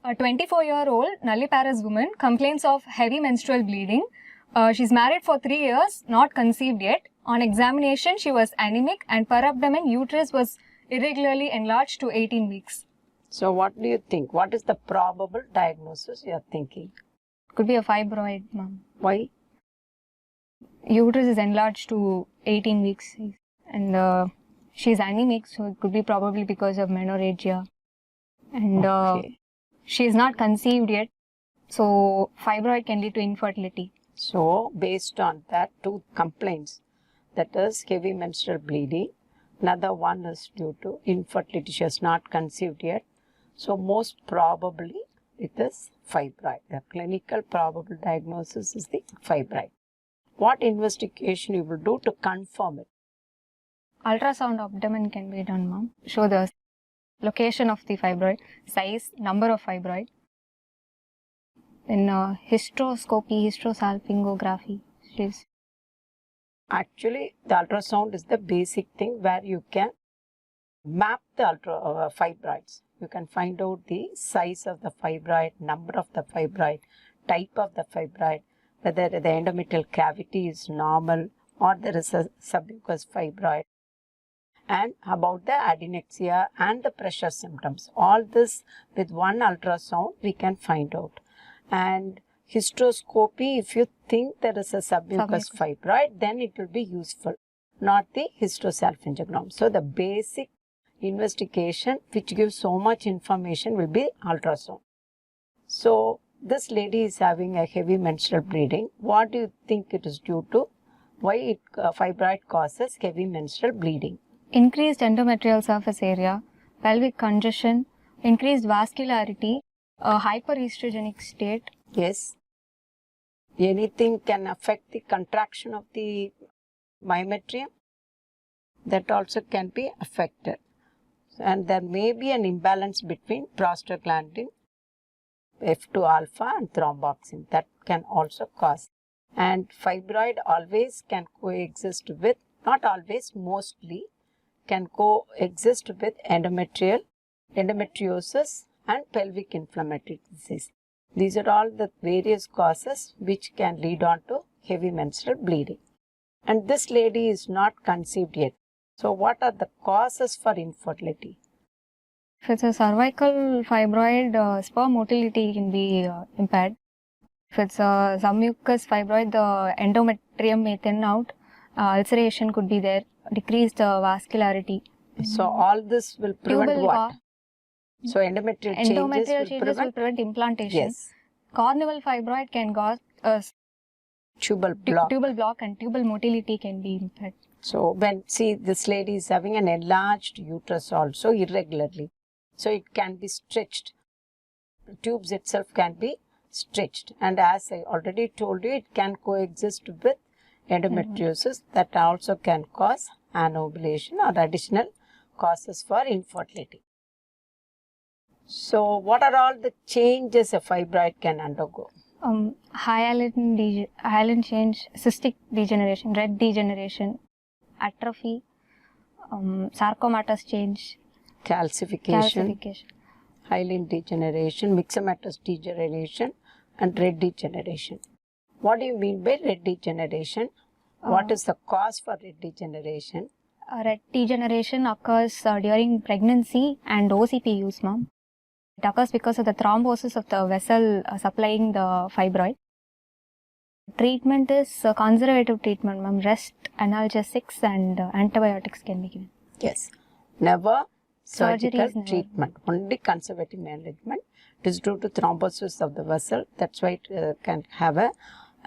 A 24-year-old nulliparous woman complains of heavy menstrual bleeding. She's married for 3 years, not conceived yet. On examination, she was anemic and per abdomen uterus was irregularly enlarged to 18 weeks. So what do you think? What is the probable diagnosis you are thinking? Could be a fibroid, ma'am. Why? Uterus is enlarged to 18 weeks and she's anemic, so it could be probably because of menorrhagia. And she is not conceived yet, so fibroid can lead to infertility. So based on that, 2 complaints, that is heavy menstrual bleeding. Another one is due to infertility. She has not conceived yet. So most probably it is fibroid. The clinical probable diagnosis is the fibroid. What investigation you will do to confirm it? Ultrasound abdomen can be done, ma'am. Show the location of the fibroid, size, number of fibroid. Then hysteroscopy, hysterosalpingography. Actually, the ultrasound is the basic thing where you can map the fibroids. You can find out the size of the fibroid, number of the fibroid, type of the fibroid, whether the endometrial cavity is normal or there is a submucous fibroid, and about the adnexia and the pressure symptoms. All this with one ultrasound we can find out. And hysteroscopy, if you think there is a submucous fibroid, then it will be useful, not the hysterosalpingogram. So the basic investigation which gives so much information will be ultrasound. So this lady is having a heavy menstrual bleeding. What do you think it is due to? Why fibroid causes heavy menstrual bleeding? Increased endometrial surface area, pelvic congestion, increased vascularity, a hyperestrogenic state. Yes. Anything can affect the contraction of the myometrium. That also can be affected. And there may be an imbalance between prostaglandin, F2 alpha and thromboxane. That can also cause. And fibroid always can coexist with, not always, mostly, can coexist with endometriosis and pelvic inflammatory disease. These are all the various causes which can lead on to heavy menstrual bleeding. And this lady is not conceived yet. So what are the causes for infertility? If it's a cervical fibroid, sperm motility can be impaired. If it's a submucous fibroid, the endometrium may thin out. Ulceration could be there. Decreased vascularity. So all this will prevent what? So endometrial changes will prevent implantation. Yes. Corneal fibroid can cause tubal block and tubal motility can be impaired. So when, see, this lady is having an enlarged uterus also irregularly. So it can be stretched. The tubes itself can be stretched. And as I already told you, it can coexist with endometriosis. That also can cause anovulation or additional causes for infertility. So what are all the changes a fibroid can undergo? Hyaline change, cystic degeneration, red degeneration, atrophy, sarcomatous change, calcification, hyaline degeneration, myxomatous degeneration and red degeneration. What do you mean by red degeneration? What is the cause for red degeneration? Red degeneration occurs during pregnancy and OCP use, ma'am. It occurs because of the thrombosis of the vessel supplying the fibroid. Treatment is conservative treatment, ma'am. Rest, analgesics and antibiotics can be given. Yes. Never surgical treatment. Only conservative management. It is due to thrombosis of the vessel. That's why it can have a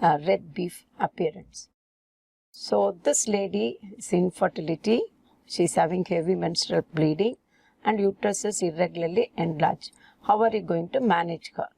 red beef appearance. So this lady is infertility. She is having heavy menstrual bleeding and uterus is irregularly enlarged. How are you going to manage her?